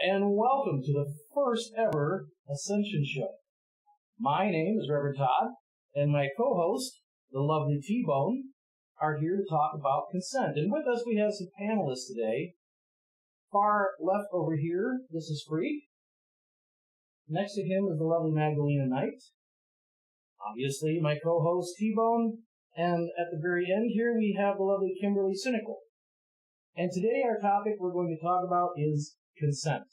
and welcome to the first ever Ascension show. My name is Reverend Todd, and my co-host, the lovely T-Bone, are here to talk about consent. And with us we have some panelists today. Far left over here, this is Freak. Next to him is the lovely Magdalena Knight. Obviously, my co-host T-Bone. And at the very end here, we have the lovely Kimberly Cynical. And today our topic we're going to talk about is consent.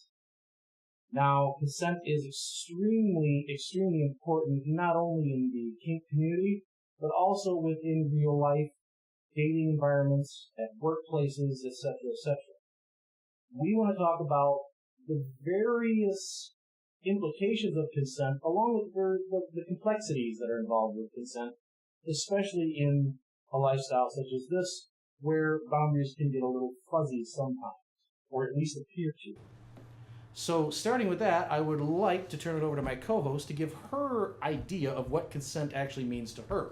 Now, consent is extremely, extremely important, not only in the kink community, but also within real life, dating environments, at workplaces, etc., etc. We want to talk about the various implications of consent, along with the complexities that are involved with consent, especially in a lifestyle such as this, where boundaries can get a little fuzzy sometimes, or at least appear to. So, starting with that, I would like to turn it over to my co-host to give her idea of what consent actually means to her.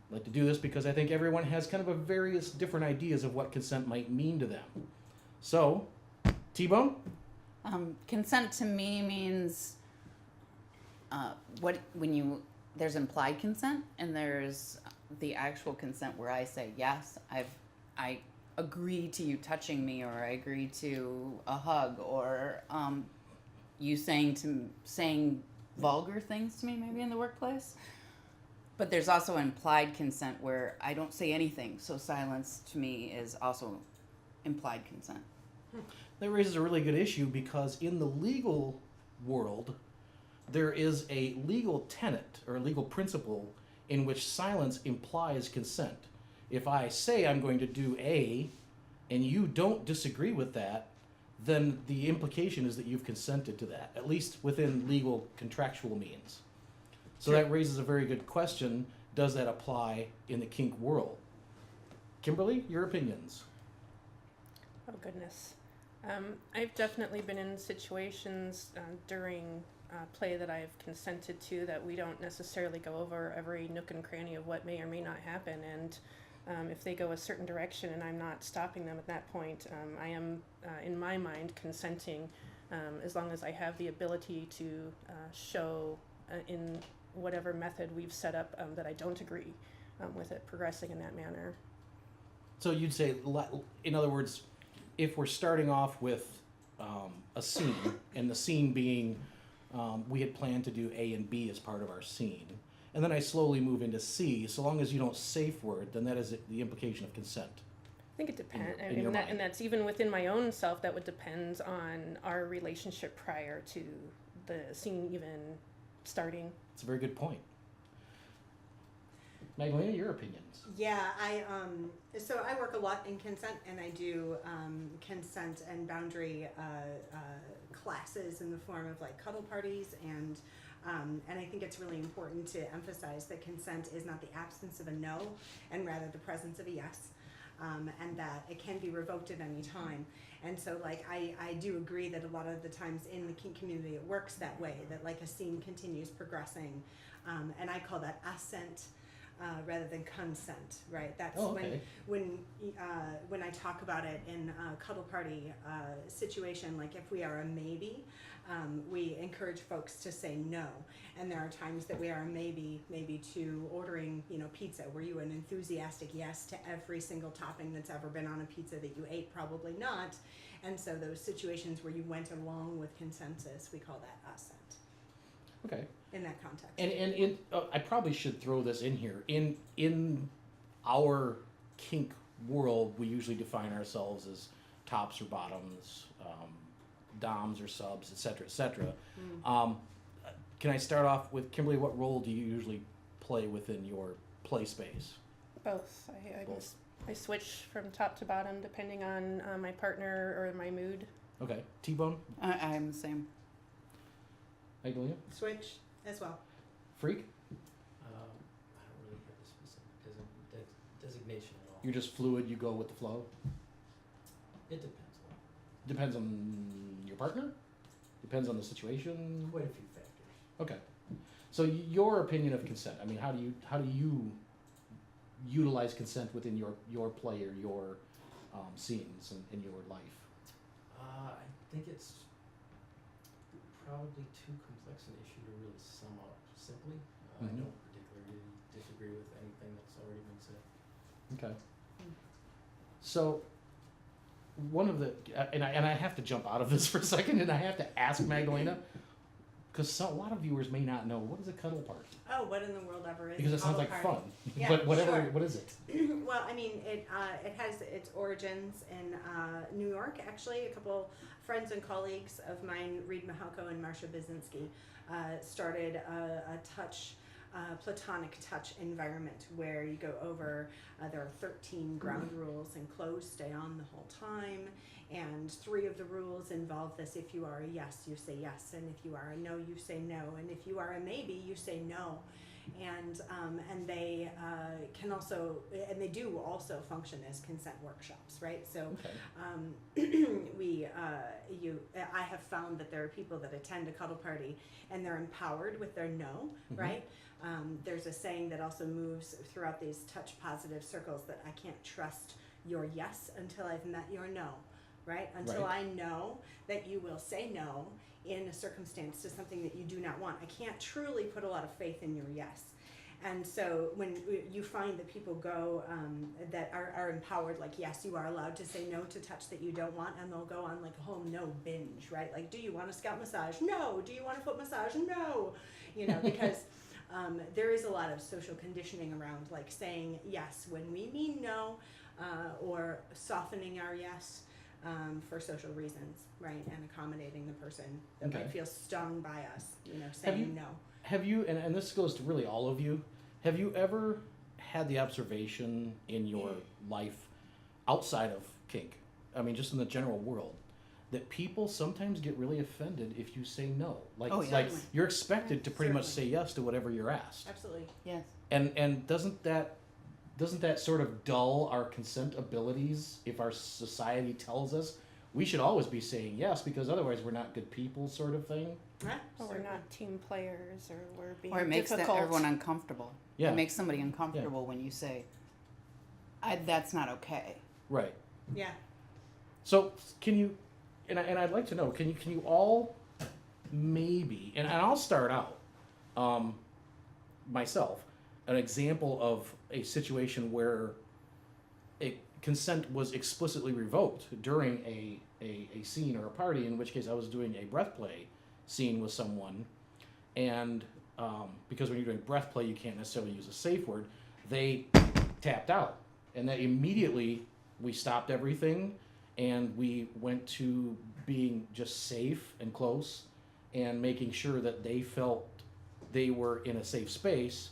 I'd like to do this because I think everyone has kind of a various different ideas of what consent might mean to them. So, T-Bone? Consent to me means there's implied consent and there's the actual consent where I say yes, I agree to you touching me, or I agree to a hug, or you saying vulgar things to me maybe in the workplace. But there's also implied consent where I don't say anything, so silence to me is also implied consent. That raises a really good issue because in the legal world, there is a legal tenet or a legal principle in which silence implies consent. If I say I'm going to do A and you don't disagree with that, then the implication is that you've consented to that, at least within legal contractual means. So Sure. That raises a very good question. Does that apply in the kink world? Kimberly, your opinions? Oh, goodness. I've definitely been in situations during play that I've consented to that we don't necessarily go over every nook and cranny of what may or may not happen. And if they go a certain direction and I'm not stopping them at that point, I am, in my mind, consenting as long as I have the ability to show in whatever method we've set up that I don't agree with it progressing in that manner. So you'd say, in other words, if we're starting off with a scene, and the scene being we had planned to do A and B as part of our scene, and then I slowly move into C, so long as you don't safe word, then that is the implication of consent. I think it depends, mind. and that's even within my own self. That would depend on our relationship prior to the scene even starting. That's a very good point. Magdalena, your opinions? Yeah, so I work a lot in consent, and I do consent and boundary classes in the form of like cuddle parties, and I think it's really important to emphasize that consent is not the absence of a no, and rather the presence of a yes, and that it can be revoked at any time. And so like I do agree that a lot of the times in the kink community it works that way, that like a scene continues progressing, and I call that assent. Rather than consent, right? That's when I talk about it in a cuddle party situation, like if we are a maybe, we encourage folks to say no. And there are times that we are a maybe to ordering, pizza. Were you an enthusiastic yes to every single topping that's ever been on a pizza that you ate? Probably not. And so those situations where you went along with consensus, we call that assent. Okay. In that context. And I probably should throw this in here. In our kink world, we usually define ourselves as tops or bottoms, doms or subs, etc., etc. Can I start off with Kimberly? What role do you usually play within your play space? Both. I switch from top to bottom depending on my partner or my mood. Okay. T-Bone? I'm the same. Magdalena? Switch as well. Freak? I don't really have a specific designation at all. You're just fluid, you go with the flow? It depends a lot. Depends on your partner? Depends on the situation? Quite a few factors. Okay. So your opinion of consent, I mean, how do you utilize consent within your play or your scenes in your life? I think it's probably too complex an issue to really sum up simply. I Mhm. don't particularly disagree with anything that's already been said. Okay. So, one of the and I have to jump out of this for a second, and I have to ask Magdalena, because a lot of viewers may not know, what is a cuddle party? Oh, what in the world ever is Because a it sounds cuddle like party? fun. Yeah, But whatever, sure. what is it? Well, I mean, it has its origins in New York. Actually, a couple friends and colleagues of mine, Reed Mahalko and Marcia Bizinski, started a platonic touch environment where you go over. There are 13 ground rules, and clothes stay on the whole time. And 3 of the rules involve this: if you are a yes, you say yes, and if you are a no, you say no, and if you are a maybe, you say no. And they can also, and they do also function as consent workshops, right? So Okay. I have found that there are people that attend a cuddle party and they're empowered with their no, Mhm. right? There's a saying that also moves throughout these touch positive circles that I can't trust your yes until I've met your no, right? Until Right. I know that you will say no in a circumstance to something that you do not want. I can't truly put a lot of faith in your yes. And so when you find that people go that are empowered, like, yes, you are allowed to say no to touch that you don't want, and they'll go on like a whole no binge, right? Like, do you want a scalp massage? No. Do you want a foot massage? No. You know, because there is a lot of social conditioning around like saying yes when we mean no, or softening our yes for social reasons, right? And accommodating the person that Okay. might feel stung by us, you know, Have saying you- no. Have you, and this goes to really all of you, have you ever had the observation in your life outside of kink, I mean, just in the general world, that people sometimes get really offended if you say no? Like, Oh, yeah. like Certainly. you're expected to pretty much say Certainly. yes to whatever you're asked. Absolutely. Yes. And doesn't that sort of dull our consent abilities if our society tells us we should always be saying yes because otherwise we're not good people, sort of thing? Right? Or we're not team players, or we're being Or it makes difficult. everyone uncomfortable. Yeah. It makes somebody uncomfortable when you say, that's not okay. Right. Yeah. So can you, and I'd like to know, can you all maybe, and I'll start out myself, an example of a situation where a consent was explicitly revoked during a scene or a party, in which case I was doing a breath play scene with someone, and because when you're doing breath play you can't necessarily use a safe word, they tapped out, and that immediately we stopped everything and we went to being just safe and close and making sure that they felt they were in a safe space,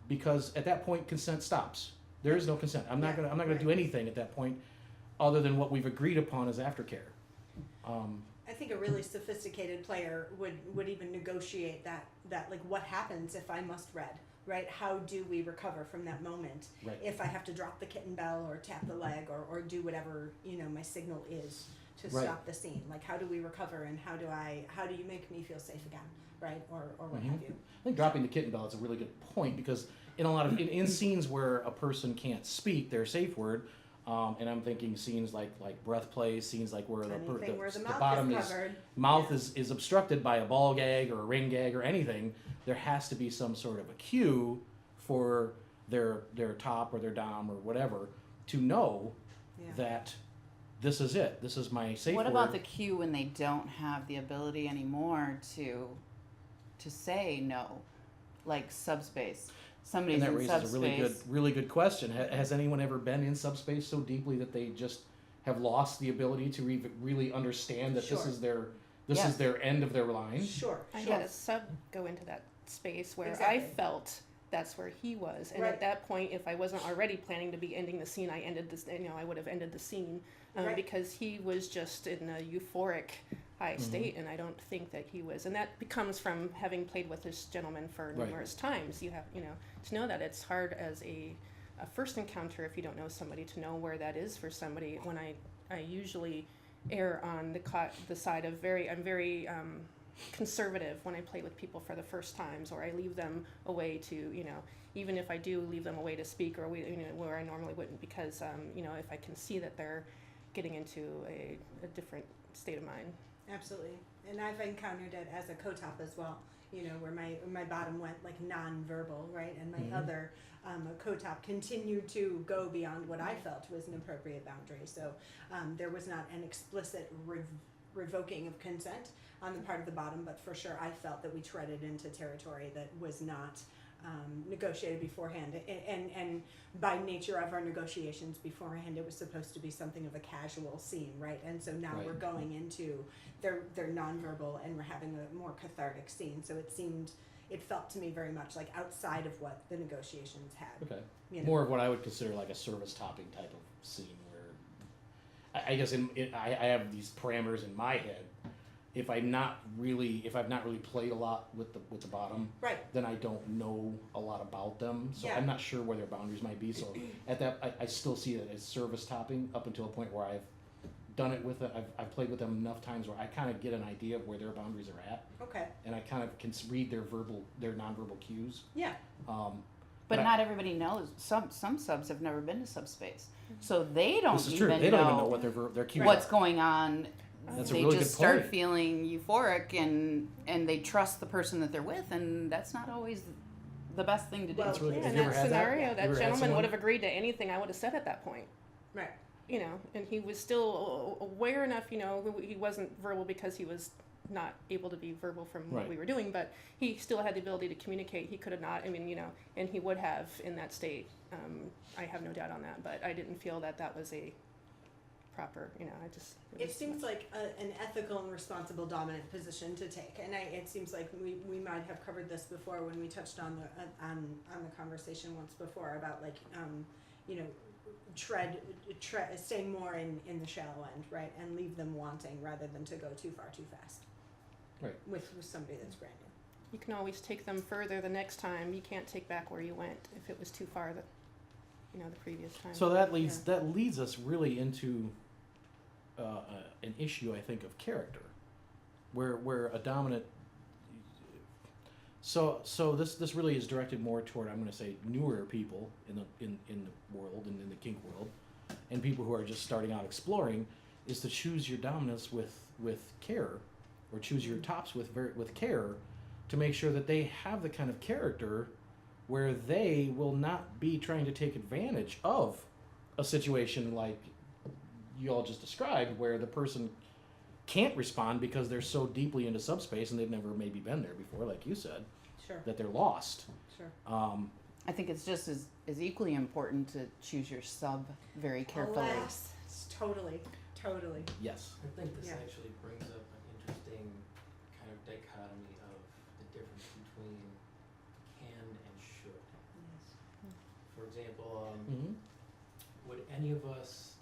because at that point consent stops. There is no consent. I'm not gonna Right. do anything at that point other than what we've agreed upon as aftercare. I think a really sophisticated player would even negotiate that like, what happens if I must read, right? How do we recover from that moment? Right. If I have to drop the kitten bell or tap the leg or do whatever, you know, my signal is to Right. stop the scene. Like, how do we recover, and how do you make me feel safe again, right? Or what Mhm. have you. I think dropping the kitten bell is a really good point, because in a lot of in scenes where a person can't speak their safe word, and I'm thinking scenes like breath play, scenes like where Anything where the the mouth bottom is covered. mouth Yeah. is obstructed by a ball gag or a ring gag or anything, there has to be some sort of a cue for their top or their dom or whatever to know Yeah. that this is it. This is my safe What word. about the cue when they don't have the ability anymore to say no, like subspace? Somebody's And that in raises subspace. a really good question. Has anyone ever been in subspace so deeply that they just have lost the ability to really understand that this Sure. is their Yes. end of their line? Sure. I sure. had a sub go into that space where Exactly. I felt that's where he was, and Right. at that point, if I wasn't already planning to be ending the scene, I ended this. You know, I would have ended the scene Right. because he was just in a euphoric high state, and I don't think that he was. And that becomes from having played with this gentleman for Right. numerous times. You have, you know, to know that it's hard as a first encounter if you don't know somebody to know where that is for somebody. When I usually err on the side of I'm very conservative when I play with people for the first times, or I leave them away to, you know, even if I do leave them away to speak, or you know, where I normally wouldn't, because you know, if I can see that they're getting into a different state of mind. Absolutely. And I've encountered it as a co-top as well, you know, where my bottom went like non-verbal, right? And my other co-top continued to go beyond what I felt was an appropriate boundary. So there was not an explicit revoking of consent on the part of the bottom, but for sure I felt that we treaded into territory that was not negotiated beforehand. And by nature of our negotiations beforehand, it was supposed to be something of a casual scene, right? And so now Right. we're going into their nonverbal, and we're having a more cathartic scene. So it felt to me very much like outside of what the negotiations had. Okay. You know? More of what I would consider like a service topping type of scene where I guess I have these parameters in my head. If I've not really played a lot with the bottom, Right. then I don't know a lot about them. So Yeah. I'm not sure where their boundaries might be. So at that, I still see it as service topping up until a point where I've done it with it. I've played with them enough times where I kind of get an idea of where their boundaries are at, Okay. and I kind of can read their nonverbal cues. Yeah. But I- not everybody knows. Some subs have never been to subspace, so they don't This is even true. They don't even know know what their cues what's are. going on. That's a They really just good start point. feeling euphoric, and they trust the person that they're with, and that's not always the best thing to do. Well, That's really. Yeah, Have in you ever that had scenario, You that ever had gentleman someone- would have agreed to anything I would have said at that point. Right. You know, and he was still aware enough, you know, he wasn't verbal because he was not able to be verbal from what Right. we were doing, but he still had the ability to communicate. He could have not, I mean, you know, and he would have in that state. I have no doubt on that, but I didn't feel that was a proper, you know, It seems like an ethical and responsible dominant position to take, and it seems like we might have covered this before when we touched on the conversation once before about like you know, stay more in the shallow end, right, and leave them wanting rather than to go too far too fast. Right. With somebody that's brand new. You can always take them further the next time. You can't take back where you went if it was too far the previous time. So that leads us really into an issue, I think, of character, where a dominant. So this really is directed more toward, I'm going to say, newer people in the world and in the kink world, and people who are just starting out exploring, is to choose your dominance with care, or choose your tops with care, to make sure that they have the kind of character where they will not be trying to take advantage of a situation like you all just described, where the person can't respond because they're so deeply into subspace and they've never maybe been there before, like you said, Sure. that they're lost. Sure. I think it's just as equally important to choose your sub very carefully. Alas, it's totally. Yes. I think this Yeah. actually brings up an interesting kind of dichotomy of the difference between can and should. For example, Mm-hmm. would any of us,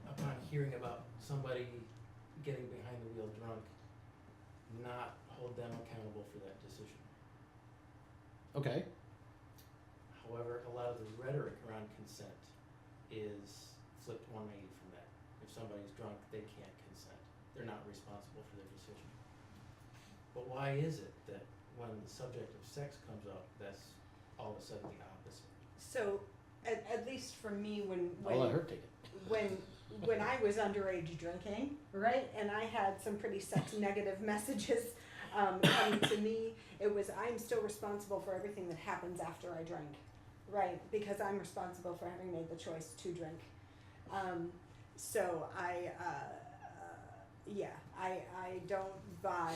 upon hearing about somebody getting behind the wheel drunk, not hold them accountable for that decision? Okay. However, a lot of the rhetoric around consent is flipped 180 from that. If somebody's drunk, they can't consent. They're not responsible for their decision. But why is it that when the subject of sex comes up, that's all of a sudden the opposite? So, at least for me, I'll let her take it. when I was underage drinking, right, and I had some pretty sex negative messages coming to me, it was, I'm still responsible for everything that happens after I drink, right, because I'm responsible for having made the choice to drink. So I don't buy.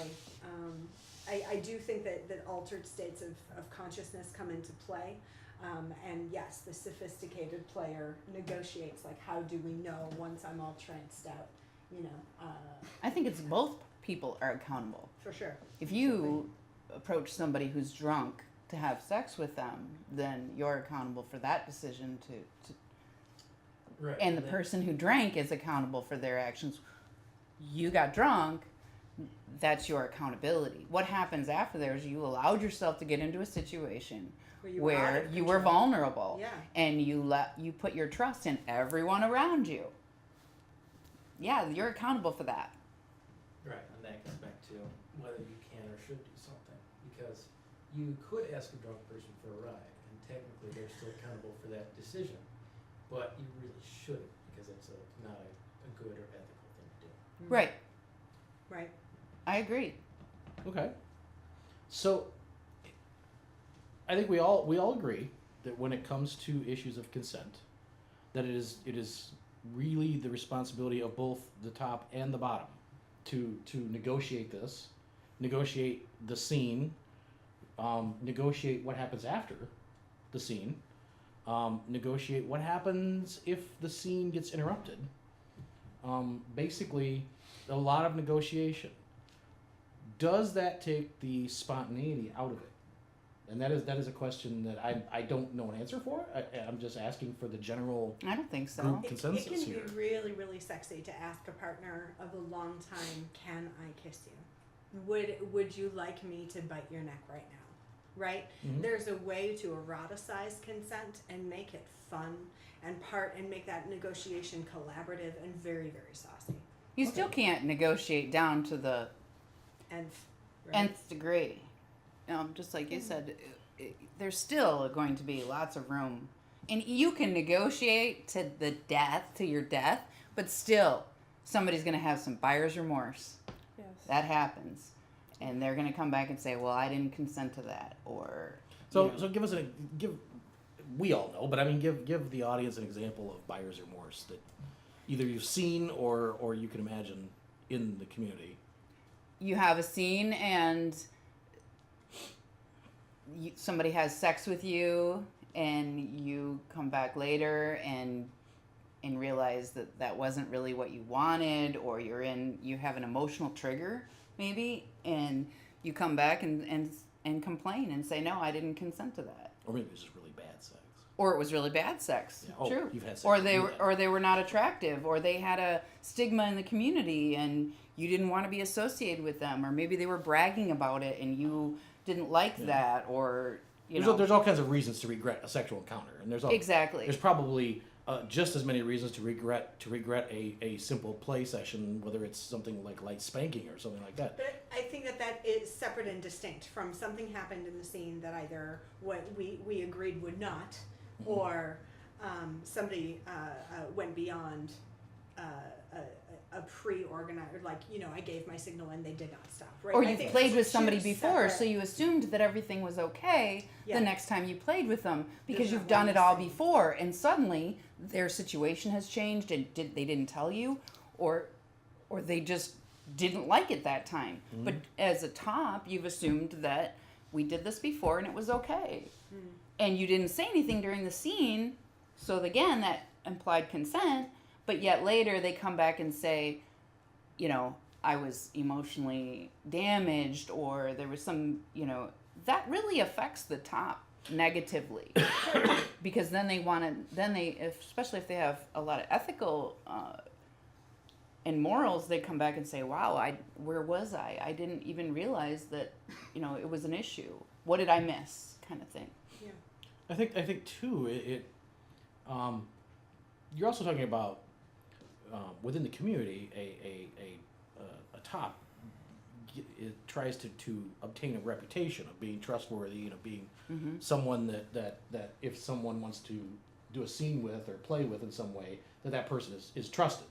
I do think that altered states of consciousness come into play. And yes, the sophisticated player negotiates, like, how do we know once I'm all tranced out, you know? I think it's both people are accountable. For sure. If you approach somebody who's drunk to have sex with them, then you're accountable for that decision to Right. and the person who drank is accountable for their actions. You got drunk, that's your accountability. What happens after there is you allowed yourself to get into a situation Were out where of you were control. vulnerable, Yeah. and you put your trust in everyone around you. Yeah, you're accountable for that. Right, and that gets back to whether you can or should do something. Because you could ask a drunk person for a ride, and technically they're still accountable for that decision. But you really shouldn't, because it's not a good or ethical thing to do. Right. I agree. Okay. So I think we all agree that when it comes to issues of consent, that it is really the responsibility of both the top and the bottom to negotiate this, negotiate the scene, negotiate what happens after the scene, negotiate what happens if the scene gets interrupted. Basically, a lot of negotiation. Does that take the spontaneity out of it? And that is a question that I don't know an answer for. I'm just asking for the general I don't think so. group It consensus can here. be really, really sexy to ask a partner of a long time, can I kiss you? Would you like me to bite your neck right now? Right? Mhm. There's a way to eroticize consent and make it fun and make that negotiation collaborative and very, very saucy. You still can't negotiate down to the And right? nth degree. Just like you said, there's still going to be lots of room. And you can negotiate to the death, to your death, but still, somebody's going to have some buyer's remorse. Yes. That happens. And they're going to come back and say, well, I didn't consent to that. Or, So you know. so give we all know, but I mean give the audience an example of buyer's remorse that either you've seen or you can imagine in the community. You have a scene and somebody has sex with you and you come back later and realize that wasn't really what you wanted, or you have an emotional trigger maybe, and you come back and complain and say, no, I didn't consent to that. Or maybe it's just really bad sex. Or it was really bad sex. Yeah. Oh, True. you've had sex Or with they me were, then. or they were not attractive, or they had a stigma in the community and you didn't want to be associated with them, or maybe they were bragging about it and you didn't like that, or There's all kinds of reasons to regret a sexual encounter, and exactly. there's probably just as many reasons to regret a simple play session, whether it's something like light spanking or something like that. But I think that is separate and distinct from something happened in the scene that either what we agreed would not, or somebody went beyond a pre-organized, like, I gave my signal and they did not stop. Right? Or I you think played with two somebody before, so separate- you assumed that everything was okay Yeah. the next time you played with them because There's you've not done one it all thing. before, and suddenly their situation has changed and they didn't tell you, or they just didn't like it that time. But as a top, you've assumed that we did this before and it was okay, and you didn't say anything during the scene, so again that implied consent. But yet later they come back and say, I was emotionally damaged, or there was some, that really affects the top negatively. Because then especially if they have a lot of ethical and morals, they come back and say, wow, where was I? I didn't even realize that, it was an issue. What did I miss? Kind of thing. Yeah. I think too, you're also talking about within the community, a top it tries to obtain a reputation of being trustworthy, being someone that if someone wants to do a scene with or play with in some way, that person is trusted,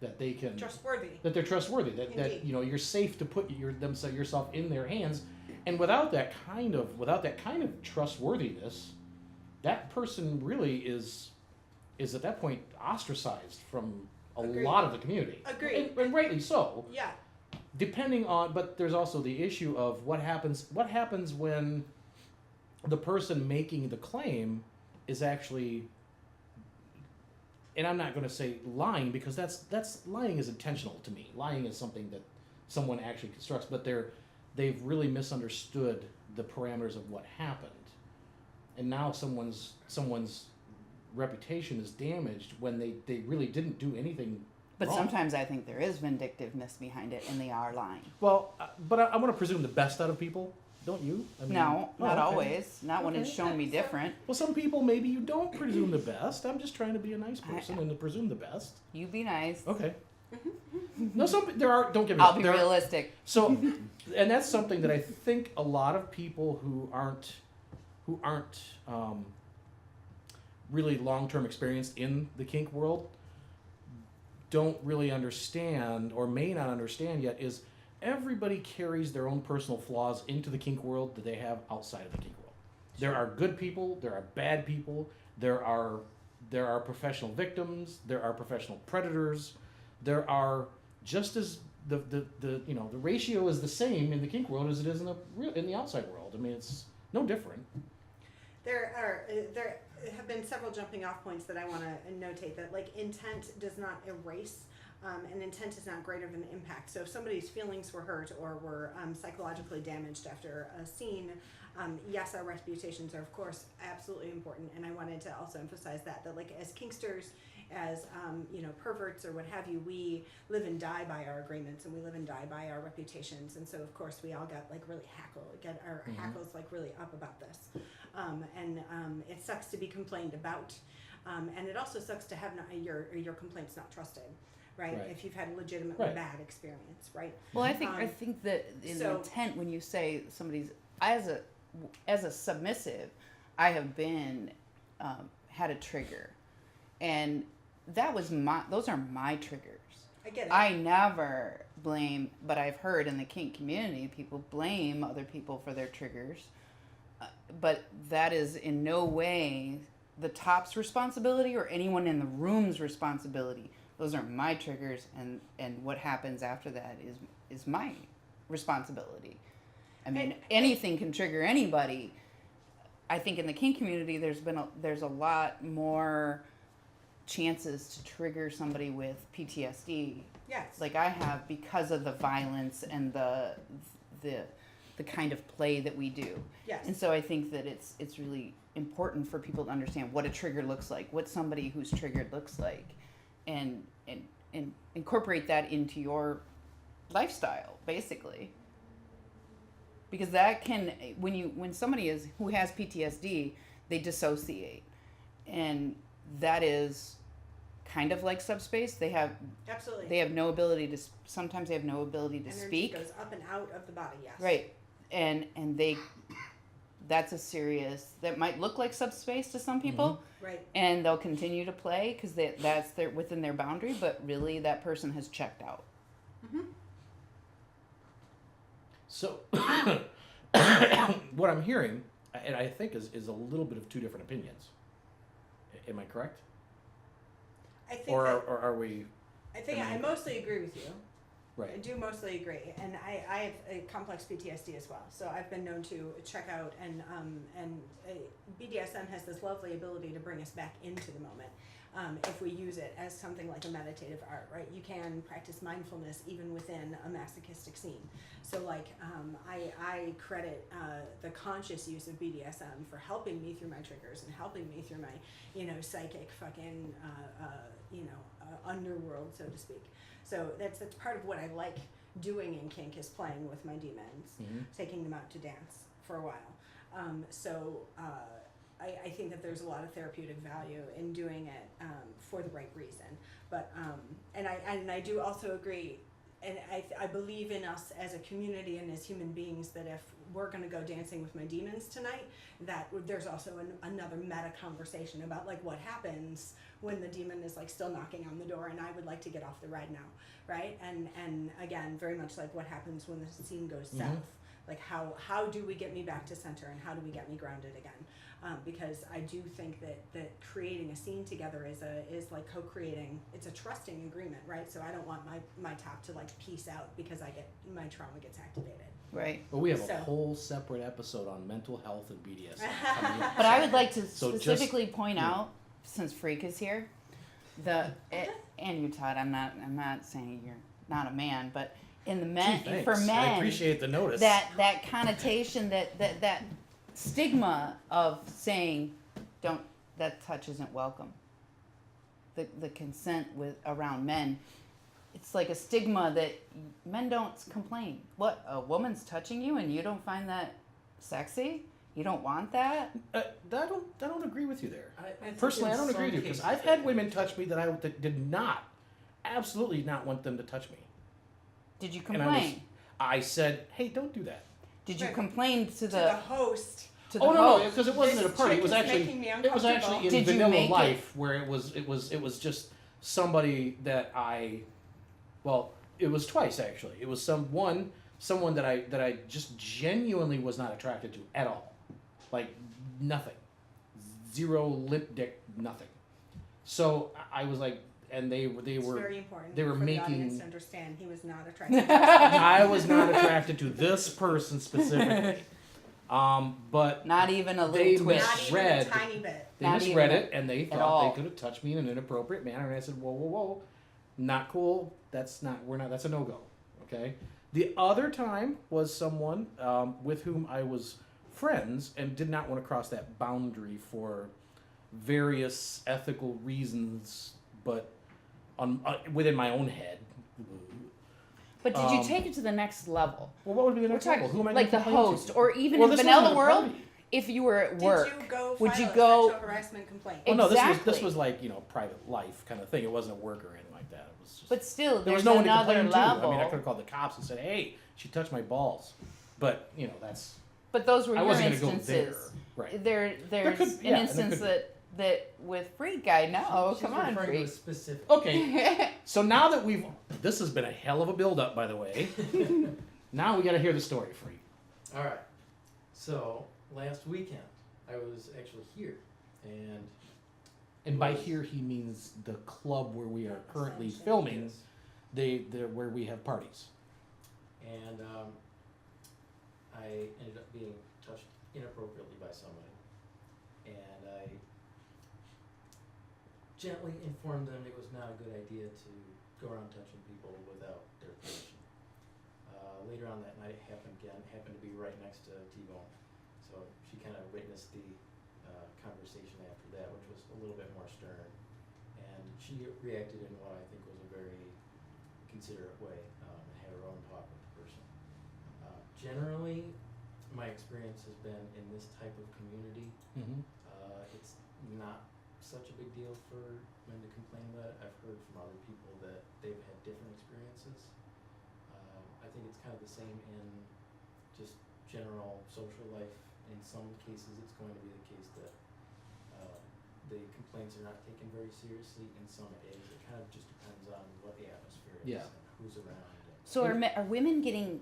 that they can Trustworthy. that they're trustworthy, that Indeed. you're safe to put yourself in their hands, and without that kind of trustworthiness, that person really is at that point ostracized from a Agreed. lot of the community. Agreed. And rightly so. Yeah. Depending on, but there's also the issue of what happens when the person making the claim is actually, and I'm not going to say lying, because that's lying is intentional to me. Lying is something that someone actually constructs, but they've really misunderstood the parameters of what happened, and now someone's reputation is damaged when they really didn't do anything But wrong. sometimes I think there is vindictiveness behind it, and they are lying. Well, but I want to presume the best out of people, don't you? I mean, No, oh, not okay. always. Not when it's shown me different. Well, some people maybe you don't presume the best. I'm just trying to be a nice person and to presume the best. You be nice. Okay. No, there are. Don't get me I'll wrong. be there are- realistic. So, and that's something that I think a lot of people who aren't really long-term experienced in the kink world don't really understand, or may not understand yet, is everybody carries their own personal flaws into the kink world that they have outside of the kink world. There are good people, there are bad people, there are professional victims, there are professional predators, there are just as the ratio is the same in the kink world as it is in the outside world. I mean, it's no different. There have been several jumping off points that I want to notate that like intent does not erase. And intent is not greater than impact. So if somebody's feelings were hurt or were psychologically damaged after a scene, yes, our reputations are of course absolutely important. And I wanted to also emphasize that like as kinksters, as perverts or what have you, we live and die by our agreements and we live and die by our reputations. And so of course we all got like really get our hackles like really up about this. It sucks to be complained about. And it also sucks to have your complaints not trusted. Right? If you've had a legitimately bad experience, right? Well, I think that in the intent, when you say somebody's as a submissive, I have been had a trigger, and those are my triggers. I get it. I never blame, but I've heard in the kink community people blame other people for their triggers, but that is in no way the top's responsibility or anyone in the room's responsibility. Those are my triggers, and what happens after that is my responsibility. I mean, anything can trigger anybody. I think in the kink community, there's a lot more chances to trigger somebody with PTSD. Yes. Like I have, because of the violence and the kind of play that we do. Yes. And so I think that it's really important for people to understand what a trigger looks like, what somebody who's triggered looks like. And incorporate that into your lifestyle, basically, because that can when somebody who has PTSD, they dissociate, and that is kind of like subspace. They have no ability to sometimes they have no ability to Energy speak. Goes up and out of the body. Yes. Right, and that's a serious, that might look like subspace to some people. Mm-hmm. Right. And they'll continue to play because that's within their boundary, but really that person has checked out. Mm-hmm. So, what I'm hearing, and I think is a little bit of two different opinions. Am I correct? I think or are we? I think I mostly agree with you. Right. I do mostly agree, and I have a complex PTSD as well. So I've been known to check out, and BDSM has this lovely ability to bring us back into the moment if we use it as something like a meditative art, right? You can practice mindfulness even within a masochistic scene. So like I credit the conscious use of BDSM for helping me through my triggers and helping me through my psychic fucking underworld, so to speak. So that's part of what I like doing in kink is playing with my demons, taking them out to dance for a while. I think that there's a lot of therapeutic value in doing it for the right reason. But and I do also agree, and I believe in us as a community and as human beings that if we're going to go dancing with my demons tonight, that there's also another meta conversation about like what happens when the demon is like still knocking on the door and I would like to get off the ride now, right? And again, very much like what happens when the scene goes south. Like how do we get me back to center and how do we get me grounded again? Because I do think that creating a scene together is like co-creating. It's a trusting agreement, right? So I don't want my top to like peace out because my trauma gets activated. Right. But we have a whole separate episode on mental health and BDSM. But I would like to specifically point out, since Freak is here, and you, Todd. I'm not saying you're not a man, but in the men, for men, I appreciate the notice. That connotation, that stigma of saying, that touch isn't welcome. The consent around men, it's like a stigma that men don't complain. What, a woman's touching you and you don't find that sexy? You don't want that? I don't agree with you there. Personally, I don't agree with you because I've had women touch me that I did not, absolutely not want them to touch me. Did you complain? I said, hey, don't do that. Did you complain to the host? No, because it wasn't at a party. It was actually in vanilla life where it was just somebody that It was twice actually. It was someone that I just genuinely was not attracted to at all, like nothing, zero limp dick, nothing. So I was like, and they It's were very important they were for the making. audience to understand he was not attracted. I was not attracted to this person specifically, but Not even a They little twitch. Not even a Misread. tiny bit. they Not misread even it and they thought all. they could have touched me in an inappropriate manner, and I said, whoa, not cool. That's a no go. Okay. The other time was someone with whom I was friends and did not want to cross that boundary for various ethical reasons, but within my own head. But did you take it to the next level? Well, what would be the We're next talking level? Who am I like the gonna complain host, to? or even Well, in this wasn't vanilla a world, party. if you were at Did work, you go would file you a go- sexual harassment complaint? Well, no, this Exactly. was like private life kind of thing. It wasn't a work or anything like that. It was just, but still, there was there's no one to another complain to. level. I mean, I could have called the cops and said, "Hey, she touched my balls," but that's But those were I your wasn't going to go instances. there. Right. There's could- an yeah, there instance could that with Freak, I know. She's Come on, referring to a Freak. specific. Okay. So now that this has been a hell of a build up, by the way. Now we got to hear the story, Freak. All right. So last weekend, I was actually here, and And by here he means the club where we are currently filming. yes, Where we have parties. and I ended up being touched inappropriately by somebody, and I gently informed them it was not a good idea to go around touching people without their permission. Later on that night, it happened again. Happened to be right next to T-Bone, so she kind of witnessed the conversation after that, which was a little bit more stern, and she reacted in what I think was a very considerate way, and had her own talk with the person. Generally, my experience has been in this type of community, Mm-hmm. it's not such a big deal for men to complain about it. I've heard from other people that they've had different experiences. I think it's kind of the same in just general social life. In some cases, it's going to be the case that the complaints are not taken very seriously. In some it is. It kind of just depends on what the atmosphere is Yeah. and who's around. So are women getting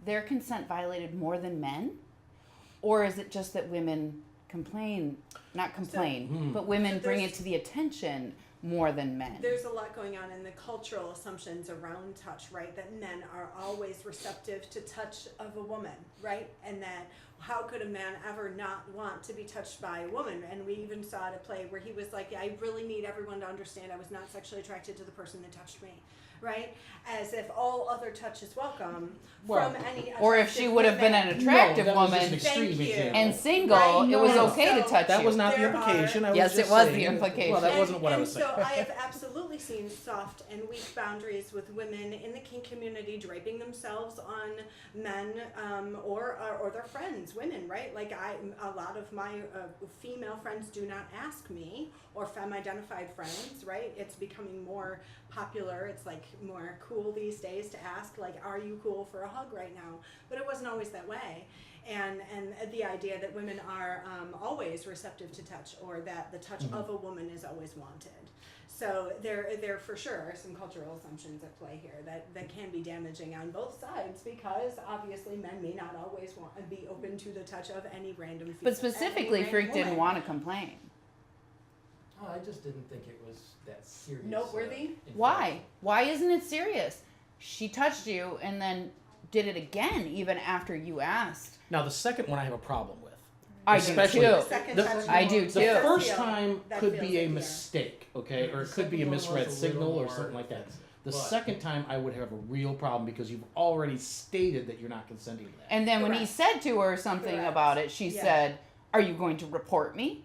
their consent violated more than men? Or is it just that women not complain, but women bring it to the attention more than men? There's a lot going on in the cultural assumptions around touch, right? That men are always receptive to touch of a woman, right? And that how could a man ever not want to be touched by a woman? And we even saw at a play where he was like, I really need everyone to understand I was not sexually attracted to the person that touched me, right? As if all other touch is welcome from any Or if she would have been an attractive that was just woman an extreme Thank you. example. and single, Right, it was no, okay to so touch That you. was not the There implication. I was Yes, just it was the saying- implication. Well, that wasn't what I was saying. So I have absolutely seen soft and weak boundaries with women in the kink community draping themselves on men or their friends, women, right? Like a lot of my female friends do not ask me, or femme-identified friends, right? It's becoming more popular. It's like more cool these days to ask, like, are you cool for a hug right now? But it wasn't always that way. And the idea that women are always receptive to touch, or that the touch of a woman is always wanted. So there for sure are some cultural assumptions at play here that can be damaging on both sides, because obviously men may not always be open to the touch of any random female. But specifically, any Freak random didn't woman. want to complain. Oh, I just didn't think it was that serious. Noteworthy? Why? Why isn't it serious? She touched you and then did it again even after you asked. Now the second one I have a problem with. I Especially- do The too. second The- touch I do that too. The That first feel- time that could feels be a icky. mistake, okay, or it The could be a second one was misread a signal little or more something like that. offensive, The but- second time I would have a real problem because you've already stated that you're not consenting to that. And then when he Correct. said to her something Correct. about it, she Yeah. said, "Are you going to report me?"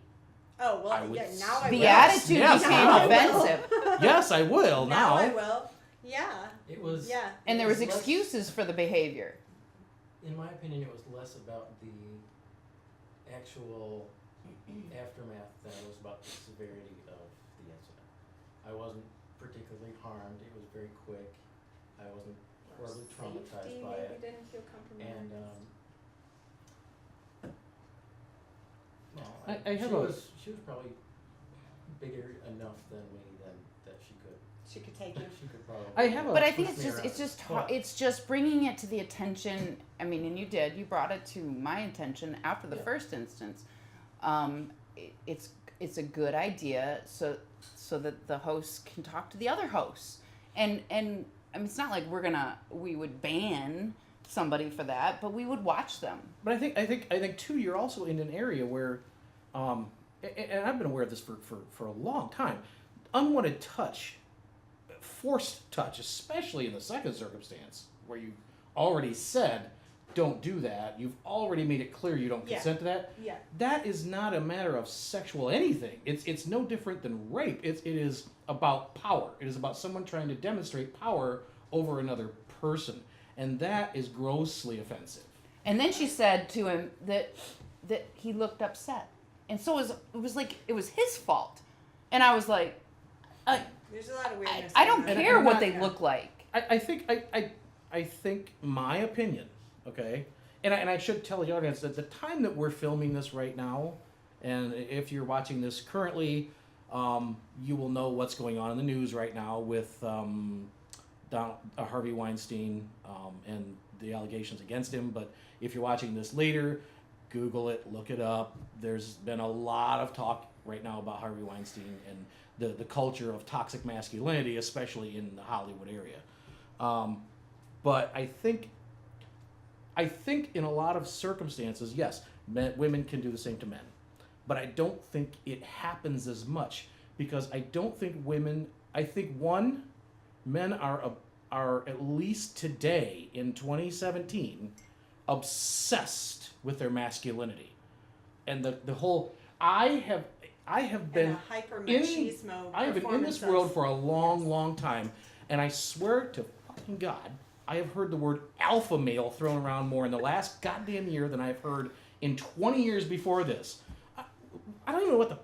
Oh well, I would yeah. Now I The will. Yes, attitude yes, became now I will. offensive. Yes, I will Now now. I will. Yeah. It was. Yeah. And there was less- excuses for the behavior. In my opinion, it was less about the actual aftermath than it was about the severity of the incident. I wasn't particularly harmed. It was very quick. I wasn't horribly traumatized Safety by maybe it. didn't feel compromised. And no, I have she a- was probably bigger enough than me than that she could. She could take you. She could probably. I have a. But I think push it's me just around. bringing it to the attention. I mean, and you brought it to my attention after the Yeah. first instance. It's a good idea so that the hosts can talk to the other hosts, and I mean, it's not like we would ban somebody for that, but we would watch them. But I think too, you're also in an area where, and I've been aware of this for a long time, unwanted touch, forced touch, especially in the second circumstance where you already said don't do that. You've already made it clear you don't Yeah. consent to that. Yeah. That is not a matter of sexual anything. It's no different than rape. It is about power. It is about someone trying to demonstrate power over another person, and that is grossly offensive. And then she said to him that he looked upset, and so it was like it was his fault, and I was like, There's a lot of weirdness. I don't going on. care I'm what not- they look like. I think my opinion, okay, and I should tell the audience that the time that we're filming this right now, and if you're watching this currently, you will know what's going on in the news right now with Harvey Weinstein and the allegations against him. But if you're watching this later, Google it, look it up. There's been a lot of talk right now about Harvey Weinstein and the culture of toxic masculinity, especially in the Hollywood area. But I think in a lot of circumstances, yes, women can do the same to men. But I don't think it happens as much because I don't think women. I think men are at least today in 2017 obsessed with their masculinity, and the whole. I have been And a hyper machismo. I have been in this performance world of- for a long time, and I swear to fucking God, I have heard the word alpha male thrown around more in the last goddamn year than I've heard in 20 years before this. I don't even know what the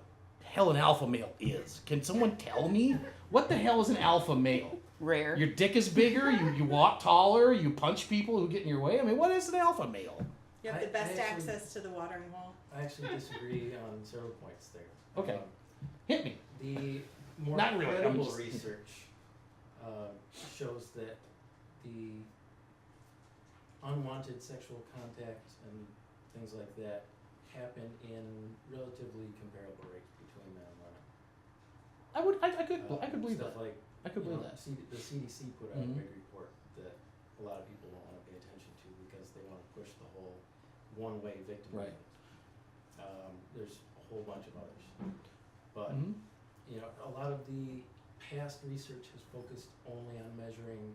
hell an alpha male is. Can someone tell me? What the hell is an alpha male? Rare. Your dick is bigger, you walk taller, you punch people who get in your way? I mean, what is an alpha male? You have the I best actually- access to the watering hole. I actually disagree on several points there. Okay. Hit me. The more Not really, I'm credible just- research shows that the unwanted sexual contact and things like that happen in relatively comparable rates between men and women. I could believe Stuff that. like, I could you believe know, that. The CDC put out Mhm. a big report that a lot of people don't want to pay attention to because they want to push the whole one-way victim. Right. There's a whole bunch of others, but Mhm. you know, a lot of the past research has focused only on measuring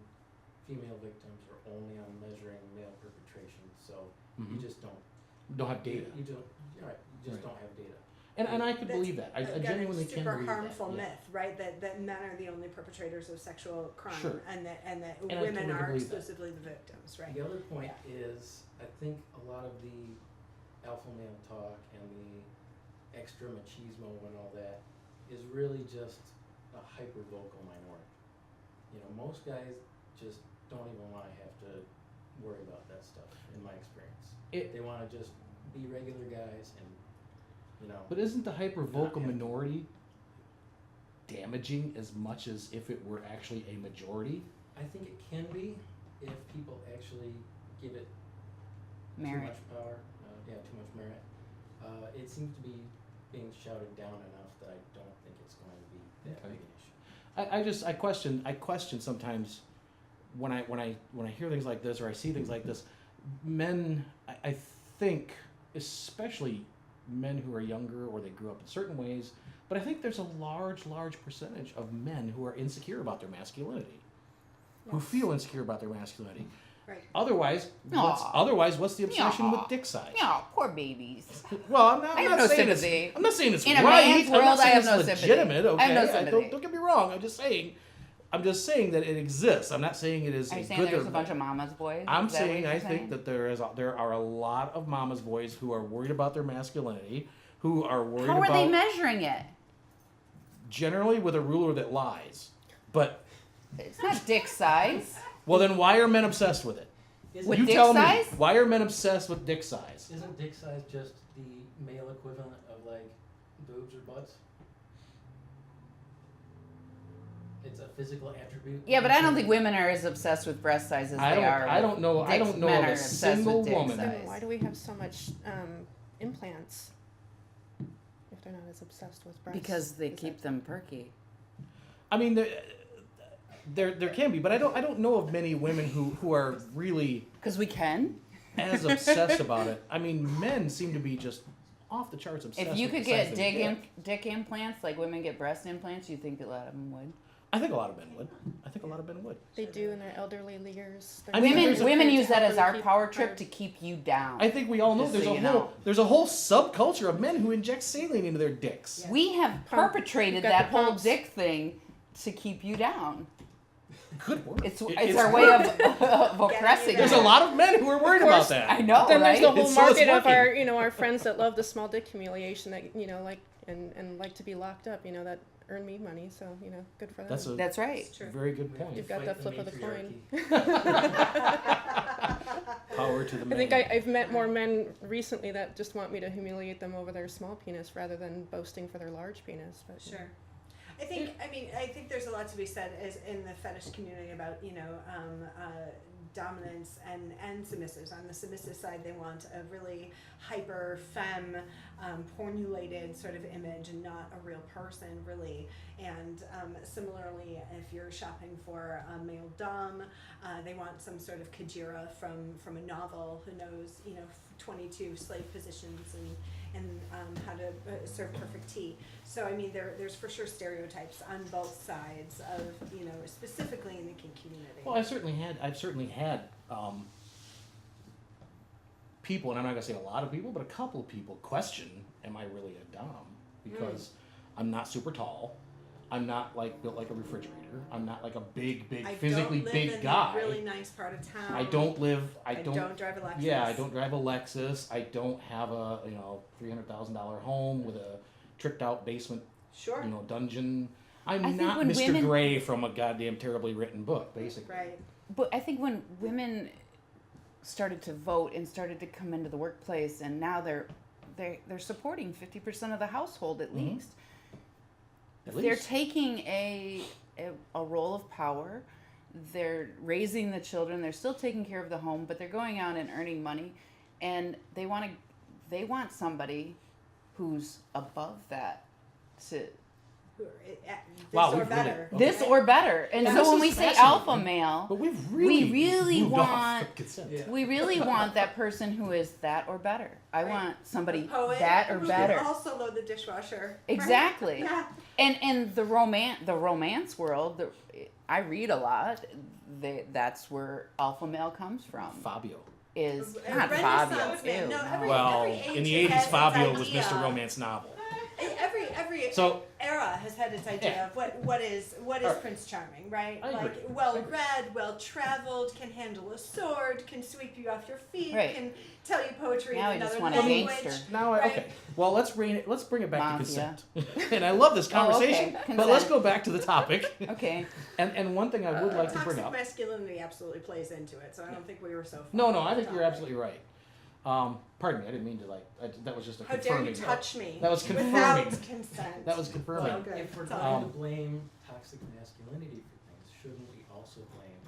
female victims or only on measuring male perpetration. So you Mhm. just don't. Don't have data. You don't. You're right. You just Right. don't have data. And I could believe that. I Again, genuinely it's can super believe harmful that. Yeah. myth, right? That men are the only perpetrators of sexual crime, Sure. and that And I women totally are believe that. exclusively the victims, right? The other point is, I think a lot of the alpha male talk and the extra machismo and all that is really just a hyper vocal minority. You know, most guys just don't even want to have to worry about that stuff, in my experience. They want to just be regular guys and, you know. But isn't the hyper vocal Not have- minority damaging as much as if it were actually a majority? I think it can be if people actually give it Merit. too much power, too much merit. It seems to be being shouted down enough that I don't think it's going to be that Okay. big an issue. I question sometimes when I hear things like this or I see things like this. Men, I think, especially men who are younger or they grew up in certain ways, but I think there's a large percentage of men who are insecure about their masculinity, who Yes. feel insecure about their masculinity. Right. Otherwise, what's the obsession Aw. with dick size? Yeah, poor babies. Well, I have no sympathy. I'm not saying it's In a right. man's I'm not world, I saying have it's no sympathy. legitimate. Okay, I have no sympathy. Don't get me wrong. I'm just saying that it exists. I'm not saying it is Are you a saying good there's or a bunch of mama's boys? I'm Is that what saying you're I think that there are a lot of mama's boys who are worried about their masculinity, who are worried How are about they measuring it? generally with a ruler that lies. But It's not dick size. well, then why are men obsessed with it? With You dick tell size? me. Why are men obsessed with dick size? Isn't dick size just the male equivalent of like boobs or butts? It's a physical attribute. Yeah, but I don't think women are as obsessed with breast size as they are. I don't know. I don't know Men of are a obsessed single with dick woman. size. Then why do we have so much implants if they're not as obsessed with breasts? Because they Is keep that- them perky. I mean, there can be, but I don't know of many women who are really Because we can. as obsessed about it. I mean, men seem to be just off the charts obsessed. If you with could the size get of their dick implants like women get breast implants, you think a lot of them would. I think a lot of men would. I think a lot of men would. They do in their elderly years. I mean, Women there's a- women use that help as them our keep power trip their- to keep you down. I think we all know Just there's so a you whole know. there's a whole subculture of men who inject saline into their dicks. We have Pump. perpetrated You've got that the whole pumps. dick thing to keep you down. Good work. It's It's our way of Getting oppressing you There's you. a lot of men who are worried about that. I know, Then right? there's the whole It's- so it's market of working. our friends that love the small dick humiliation that like and like to be locked up. That earn me money. So good for them. That's a That's right. It's true. very good We have point. You've got fight that flip of the coin. matriarchy. Power to the I man. think I've met more men recently that just want me to humiliate them over their small penis rather than boasting for their large penis. But Sure. I think there's a lot to be said as in the fetish community about dominance and submissives. On the submissive side, they want a really hyper femme, pornulated sort of image and not a real person, really. And similarly, if you're shopping for a male dom, they want some sort of Kajira from a novel who knows 22 slave positions and how to serve perfect tea. So I mean, there's for sure stereotypes on both sides of specifically in the kink community. Well, I've certainly had people, and I'm not gonna say a lot of people, but a couple of people question, am I really a dom? Because I'm not super tall. I'm not built like a refrigerator. I'm not like a big, physically don't live big in guy. A really nice part of town. I don't drive a Lexus. Yeah, I don't drive a Lexus. I don't have a $300,000 home with a tricked out basement, Sure. dungeon. I'm I think not when Mr. women- Gray from a goddamn terribly written book, basically. Right. But I think when women started to vote and started to come into the workplace, and now they're supporting 50% of the household at Mhm. least. At They're least. taking a role of power. They're raising the children. They're still taking care of the home, but they're going out and earning money, and they want somebody who's above that to This Wow, or we've better. really- this Okay. or better. And Yeah, so this when is we say fascinating. alpha male, But we've really moved off want- of consent. Yeah. we really want that person who is that or better. I Right. want somebody A poet that or who better. can also load the dishwasher. right? Exactly. Yeah. And the romance world, I read a lot. That's where alpha male comes from. Fabio. Is A not Renaissance Fabio. man. Ew, No, no. every- Well, age in the has 80s, its Fabio was idea. Mr. Romance Novel. Every So- era has had its idea Yeah. of what is Alright. Prince Charming, right? I agree. Like well read, well traveled, can handle a sword, can sweep you off your feet, Right. can tell you poetry Now in we just another want a language. gangster. Now, Right. okay. Well, let's bring it back Mafia. to consent. And I love this conversation, okay. but let's Consent. go back to the topic. Okay. And one thing I would like to bring Toxic up. masculinity absolutely plays into it, so I don't think we were so far No, off I the think you're topic. absolutely right. Pardon me, I didn't mean to that was just a How dare confirming. you touch me That was without confirming. consent? That was confirming. Well, good. If we're It's all going right. to blame toxic masculinity for things, shouldn't we also blame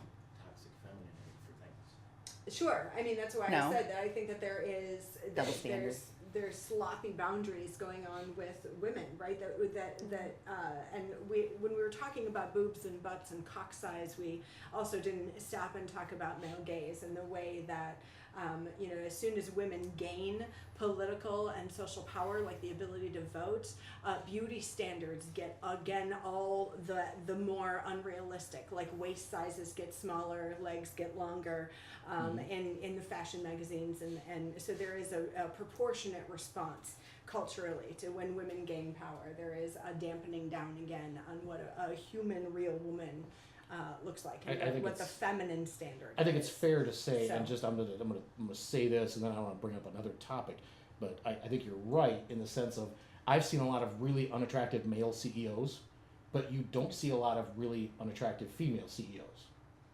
toxic femininity for things? Sure. I mean, that's why No. I said that I think that there is Double standard. there's sloppy boundaries going on with women, right? And when we were talking about boobs and butts and cock size, we also didn't stop and talk about male gaze and the way that as soon as women gain political and social power, like the ability to vote, beauty standards get again all the more unrealistic. Like waist sizes get smaller, legs get longer, in the fashion magazines, and so there is a proportionate response culturally to when women gain power. There is a dampening down again on what a human, real woman looks like, and I think what the it's- feminine standard. I think it's is. fair to say, So- and just I'm gonna say this, and then I want to bring up another topic. But I think you're right in the sense of I've seen a lot of really unattractive male CEOs, but you don't see a lot of really unattractive female CEOs,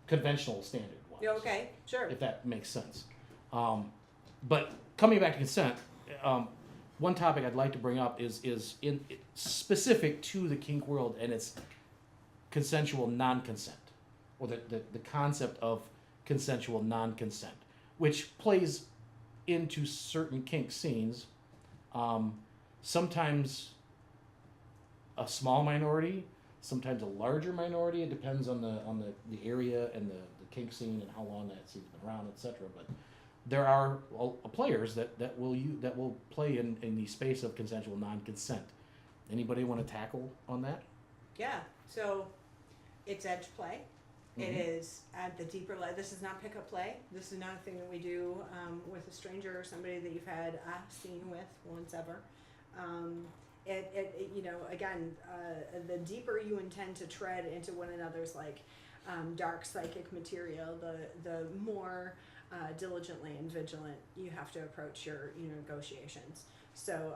conventional standard ones. Yeah, okay, sure. If that makes sense. But coming back to consent, one topic I'd like to bring up is specific to the kink world, and it's consensual non-consent, or the concept of consensual non-consent, which plays into certain kink scenes. Sometimes a small minority, sometimes a larger minority. It depends on the area and the kink scene and how long that scene's been around, etc. But there are players that will play in the space of consensual non-consent. Anybody want to tackle on that? Yeah. So it's edge play. It is at the deeper level. This is not pickup play. This is not a thing that we do with a stranger or somebody that you've had a scene with once ever. Again, the deeper you intend to tread into one another's like dark psychic material, the more diligently and vigilant you have to approach your negotiations. So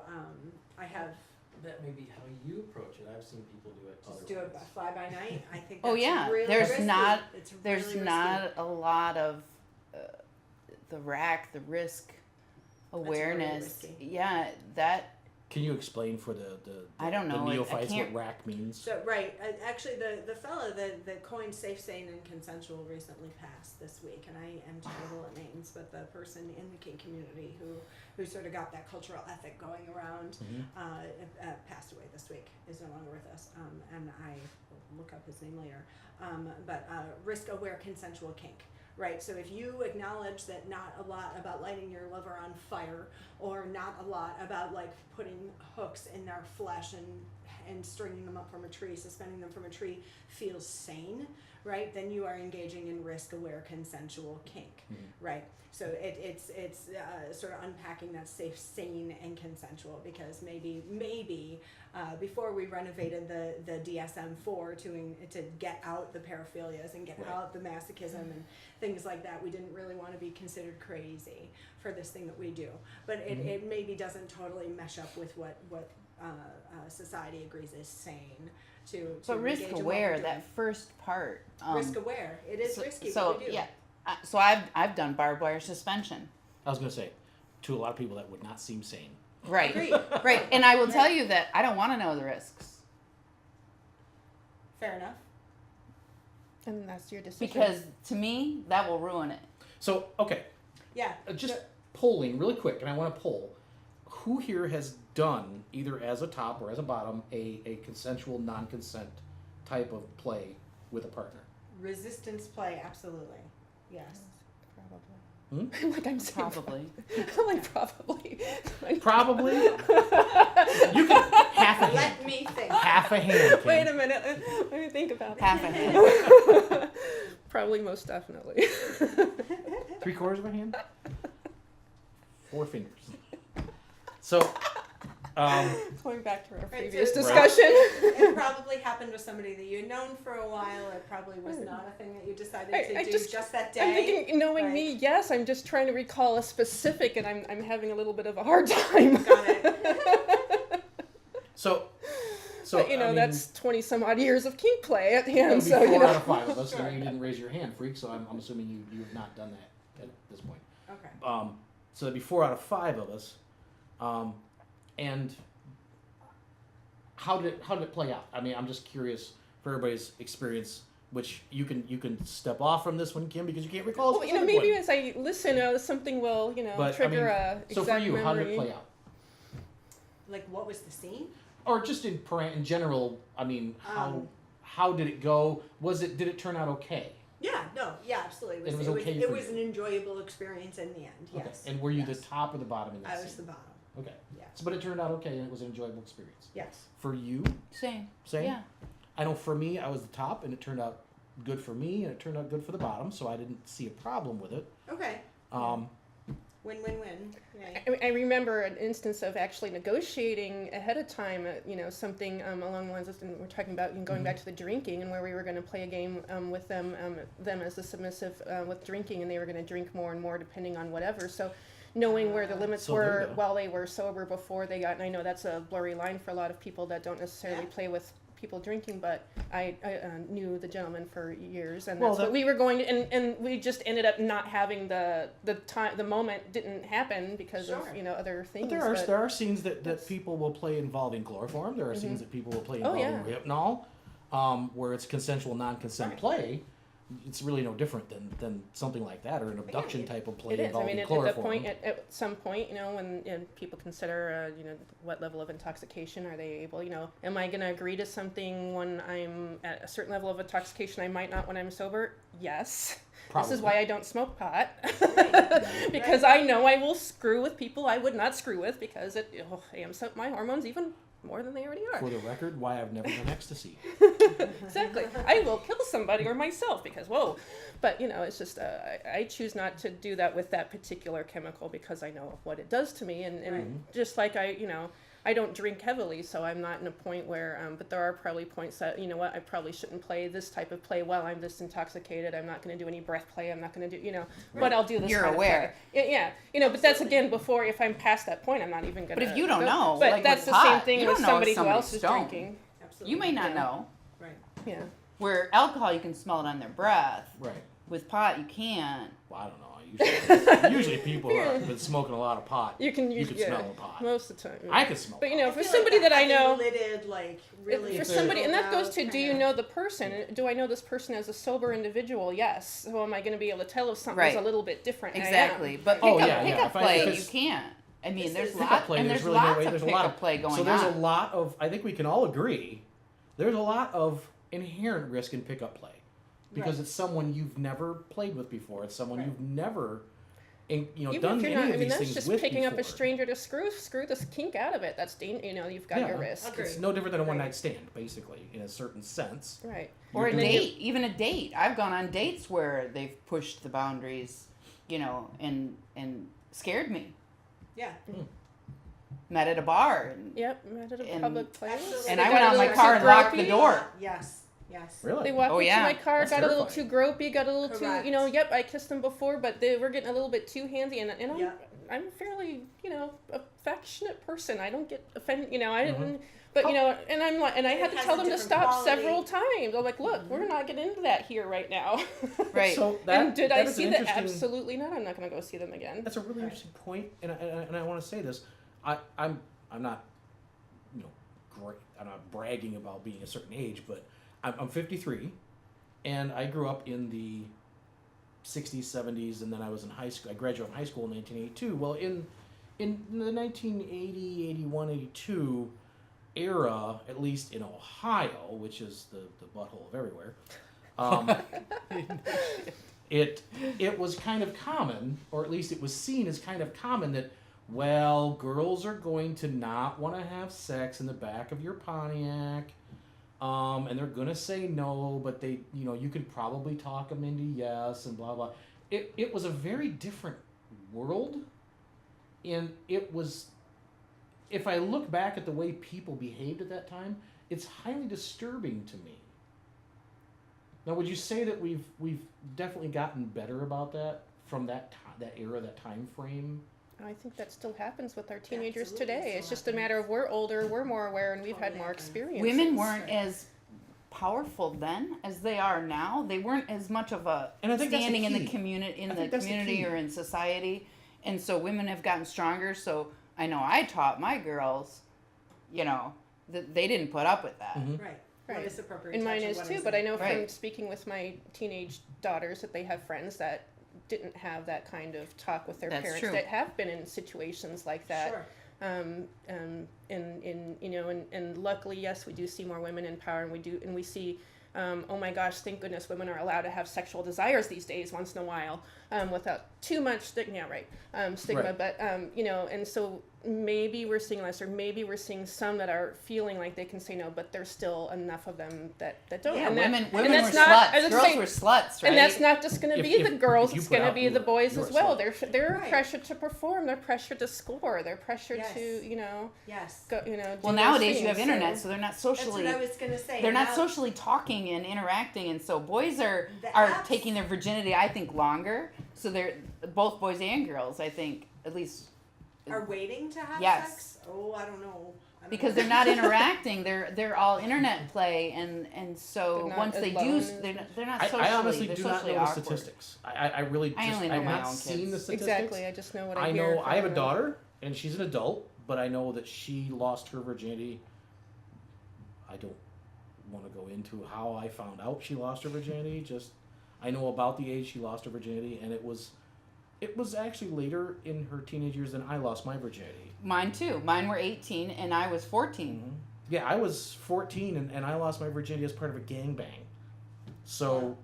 I have. That may be how you approach it. I've seen people do it. Just do it fly by night. I think. Oh that's yeah, really there's risky. not It's there's really not risky. a lot of the risk awareness. risky. Yeah, that Can you explain for the I don't know, the I neophytes what can't- rack means? So right, actually, the fellow that coined safe, sane, and consensual recently passed this week, and I am terrible at names, but the person in the kink community who sort of got that cultural ethic going around passed away this week. Is no longer with us, and I will look up his name later. But risk-aware consensual kink. Right, so if you acknowledge that not a lot about lighting your lover on fire, or not a lot about like putting hooks in their flesh and stringing them up from a tree, suspending them from a tree feels sane, right? Then you are engaging in risk-aware consensual kink, right? So it's sort of unpacking that safe, sane, and consensual, because maybe before we renovated the DSM-4 to get out the paraphilias and get out the masochism and things like that, we didn't really want to be considered crazy for this thing that we do. But it maybe doesn't totally mesh up with what society agrees is sane to but engage risk in what we're aware, doing. that first part. Risk aware, it is risky. So what we do. yeah, so I've done barbed wire suspension. I was going to say, to a lot of people that would not seem sane. Right, Agreed. right, and I will tell you that I don't want to know the risks. Fair enough. And that's your decision. Because to me, that will ruin it. So, okay, Yeah. just polling really quick, and I want to poll. Who here has done, either as a top or as a bottom, a consensual non-consent type of play with a partner? Resistance play, absolutely. Yes. Probably. Like I'm saying. Probably. I'm like probably. Probably. You can half a hand. Let me think. Half a hand. Kim. Wait a minute. Let me think about Half a hand. Probably, most definitely. 3/4 of a hand. 4 fingers. So, Going back to our Right, previous so- discussion. It probably happened with somebody that you'd known for a while. It probably was not a thing that you decided to I do just- just that day. I'm thinking, knowing me, yes. I'm just trying to recall a specific, and I'm having a little bit of a hard time. Got it. so, but you know, I mean, that's 20 some odd years of kink play at the that would end. be So 4 you out know. of 5 of us. And you didn't raise your hand, freak. So I'm assuming you have not done that at this point. Okay. So that'd be 4 out of 5 of us. And how did it play out? I mean, I'm just curious for everybody's experience. Which you can step off from this one, Kim, because you can't recall. a Well, you know, specific maybe one. as I listen, something will, But, trigger I mean, a so exact for you, memory. how did it play out? Like, what was the scene? Or just in general, I mean, how did it go? Did it turn out okay? Yeah. No. Yeah. Absolutely. It was okay It for was you. an enjoyable experience in the end. Okay. Yes. And were you Yes. the top or the bottom in that I scene? was the bottom. Okay. Yeah. So, but it turned out okay, and it was an enjoyable experience. Yes. For you, Same. same? Yeah. I know for me, I was the top, and it turned out good for me, and it turned out good for the bottom, so I didn't see a problem with it. Okay. Um, Win-win-win. Yeah. I remember an instance of actually negotiating ahead of time, something along the lines of, and we're talking about going back to the drinking, and where we were going to play a game with them as the submissive with drinking, and they were going to drink more and more depending on whatever. So knowing where the limits So there you were go. while they were sober before they got, and I know that's a blurry line for a lot of people that don't necessarily Yeah. play with people drinking, but I knew the gentleman for years, and Well, that's what that- we were going to, and we just ended up not having the time. The moment didn't happen because Sure. of other things. but there are scenes that people will play involving chloroform. There are scenes that people will play Oh, involving yeah. hypnol. where it's consensual non-consent Right. play, it's really no different than something like that, or an abduction type of play It is. I involving mean, at the chloroform. point, at some point, when people consider, what level of intoxication are they able, am I going to agree to something when I'm at a certain level of intoxication I might not when I'm sober? Yes. Probably. This is why I don't smoke pot. Because I know I will screw with people I would not screw with because it amps up my hormones even more than they already are. For the record, why I've never done ecstasy. Exactly. I will kill somebody or myself because, whoa. But, it's just, I choose not to do that with that particular chemical because I know what it does to me. And just like I don't drink heavily, so I'm not in a point where, but there are probably points that, I probably shouldn't play this type of play while I'm this intoxicated. I'm not going to do any breath play. I'm not going to do, but I'll do this You're kind aware. of play. Yeah. But that's, again, before, if I'm past that point, I'm not even going to. But if you don't know, But like that's with the pot, same thing you with don't know if somebody who somebody's else is stoned. drinking. Absolutely. You may not Yeah. know. Right. Yeah. Where alcohol, you can smell it on their breath. Right. With pot, you can't. Well, I don't know. Usually people who have been smoking a lot of pot, You can smell the pot. most of the time. I can smell But pot. for feel somebody like that I know, lidded, like really for If somebody, and that goes out to, do you kinda- know the person? Do I know this person as a sober individual? Yes. So am I going to be able to tell if something's Right. a little bit different? Exactly. But Oh, pickup, yeah, yeah. pickup If I- play, if you it's- can't. I mean, This there's is- lots, Pickup play, and there's there's really no lots way. of There's a pickup lot of play going So there's on. a lot of. I think we can all agree. There's a lot of inherent risk in pickup play, because Right. it's someone you've never played with before. It's someone Right. you've never, Even done if you're any not, of I mean, these that's things just with picking up before. a stranger to screw this kink out of it. That's you've got your risk. Agreed. It's no different than a Right. one night stand, basically, in a certain sense. Right. Or a You're doing- date, even a date. I've gone on dates where they've pushed the boundaries, and scared me. Yeah. Met at a bar, Yep. Met at a And- public place. Absolutely. and They I got went a out my little car too and locked the gropey. door. Yes. Yes. Really? They walked Oh, into yeah. my car, That's got a little too terrifying. gropey, got a little Correct. too, yep, I kissed them before, but they were getting a little bit too handsy, and I'm, Yeah. I'm fairly, affectionate person. I don't get offended, I Mm-hmm. didn't, but, and I'm like, and I It had to has tell a them to different stop quality. several times. I'm like, look, we're not getting into that here right now. Right. So that, And did that I is see an that? interesting- Absolutely not. I'm not going to go see them again. That's a really Right. interesting point, and I want to say this. I'm not, I'm not bragging about being a certain age, but I'm 53, and I grew up in the 60s, 70s, and then I was in high school. I graduated from high school in 1982. Well, in the 1980, 81, 82 era, at least in Ohio, which is the butthole of everywhere, it was kind of common, or at least it was seen as kind of common, that, well, girls are going to not want to have sex in the back of your Pontiac, and they're going to say no, but they, you could probably talk them into yes, and blah, blah. It was a very different world, and it was, if I look back at the way people behaved at that time, it's highly disturbing to me. Now, would you say that we've definitely gotten better about that from that era, that time frame? I think that still happens with our teenagers Absolutely, today. still It's just a happens. matter of we're older, we're more aware, and we've had Totally more happens. experience. Women weren't as powerful then as they are now. They weren't as much of a And I think that's the standing in the key. community, I think that's the key. or in society, and so women have gotten stronger. So I know I taught my girls, that they didn't put up with that. Mhm. Right. Right. What is appropriate? And mine touch is what too, isn't. but I know from Right. speaking with my teenage daughters that they have friends that didn't have that kind of talk with their That's parents true. that have been in situations like that. Sure. And luckily, yes, we do see more women in power, and we see, oh my gosh, thank goodness women are allowed to have sexual desires these days once in a while, without too much stigma. Right. But and so maybe we're seeing less, or maybe we're seeing some that are feeling like they can say no, but there's still enough of them that don't. Yeah, and that, women and were that's sluts. not, I was Girls saying, were sluts, right? and that's not just going to be If- the girls; if you it's put going to out, be you the were- boys you were as a well. slut. They're Right. pressured to perform. They're pressured to score. They're pressured Yes. to Yes. go. Do well, those nowadays you things, have internet, so- so they're not That's socially. what I was gonna say. They're not Now- socially talking and interacting, and so boys are The apps- taking their virginity, I think, longer. So they're both boys and girls, I think, at least Are waiting to have Yes. sex? Oh, I don't know. because they're not interacting. They're all internet play, and so They're not once they do, alone. they're not I socially. honestly they're do not socially know the awkward. statistics. I really just, I only know I've my not own seen kids. the statistics. Exactly. I just know what I I hear. know I have a from- daughter, and she's an adult, but I know that she lost her virginity. I don't want to go into how I found out she lost her virginity. Just I know about the age she lost her virginity, and it was actually later in her teenage years than I lost my virginity. Mine too. Mine were 18 and I was 14. Mm-hmm. Yeah, I was 14 and I lost my virginity as part of a gangbang. So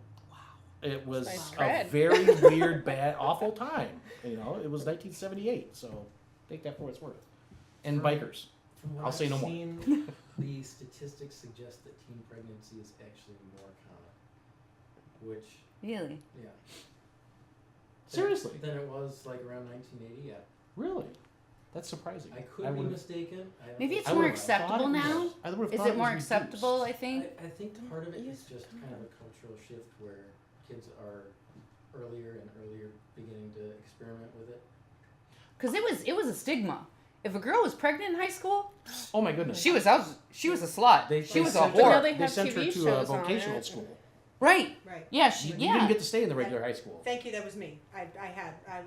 it was Nice a cred. very weird, bad, awful time. You know, it was 1978, so take that for what it's worth. And bikers. From what I'll say I've no more. seen, the statistics suggest that teen pregnancy is actually more common, which, Really? yeah. Seriously? Than it was like around 1980, yeah. Really? That's surprising. I could be would've- mistaken. I don't Maybe think it's I more would've thought acceptable it was- now? I would've Is thought it more was acceptable, I reduced. think? I think part of it is just kind of a cultural shift where kids are earlier and earlier beginning to experiment with it. Because it was a stigma. If a girl was pregnant in high school, Oh my goodness. she was a slut. She was a sent But now whore. they They have sent her TV to a shows on vocational it. school. Right. Right. Yeah, You didn't get to stay in the regular high school. Thank you. That was me. I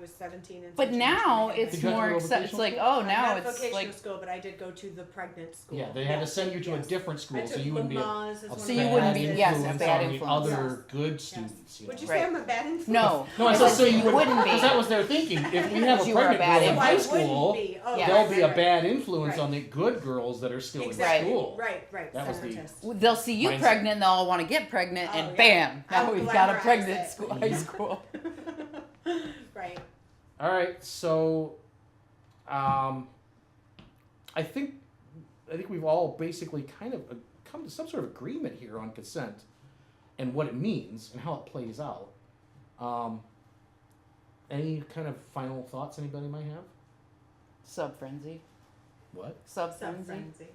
was 17 and. But such, now and it's Did you have to more go to accept. It's vocational like, school? oh, I'm now not it's vocational like. school, but I did go to the pregnant school. Yeah, they had to send you to a Yes. different school, I so took you wouldn't be a Lamaze as one So of you my wouldn't bad be- yes, a influences. bad on the influence. other good students. You know? Would you Right. say I'm a bad influence? No. No, I It said was- so you you wouldn't be. Because that was their thinking. If we have a You were a pregnant bad girl in So I high wouldn't school, be. Oh, Yeah. there'll be a right. bad influence Right. on the good girls that are still Exactly. in school. Right. That was the- Separatist. They'll see you Mindset. pregnant, they'll all want to get pregnant, Oh, and yeah. bam, now I'll we've got a glamorize pregnant it. school, high school. Right. All right, so I think we've all basically kind of come to some sort of agreement here on consent and what it means and how it plays out. Any kind of final thoughts anybody might have? Sub frenzy. What? Sub Sub frenzy. frenzy.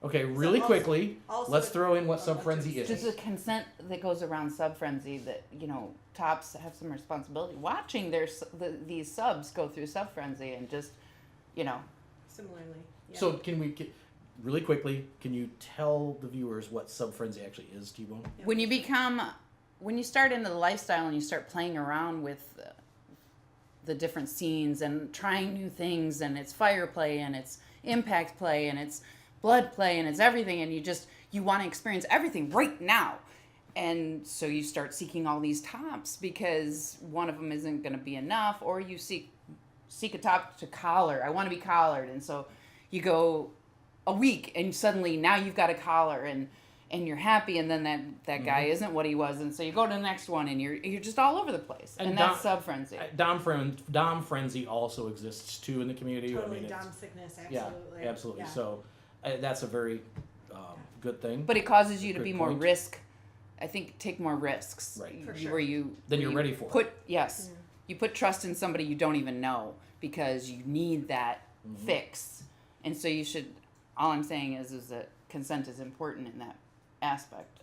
Okay, really also- quickly, Also, let's throw in what a sub bunch frenzy of is. There's a consent that goes around sub frenzy that, you know, tops have some responsibility. Watching these subs go through sub frenzy and just, you know, Similarly. Yeah. So really quickly, can you tell the viewers what sub frenzy actually is, T-Bone? Yeah. when you start into the lifestyle and you start playing around with the different scenes and trying new things, and it's fire play and it's impact play and it's blood play and it's everything, and you want to experience everything right now, and so you start seeking all these tops because one of them isn't going to be enough, or you seek a top to collar. I want to be collared, and so you go a week and suddenly now you've got a collar and you're happy, and then that guy isn't what he was, and so you go to the next one and you're just all over the place, and that's sub frenzy. Dom frenzy also exists too in the community. Totally it's- dom sickness. yeah, Absolutely. absolutely. Yeah. So that's a very good thing. But it causes you to Good be more point. risk. I think take more risks. Right. For Where sure. you Then where you're you ready for it. put yes, you put trust in somebody you don't even know because you need that Mm-hmm. fix, and so you should. All I'm saying is that consent is important in that aspect.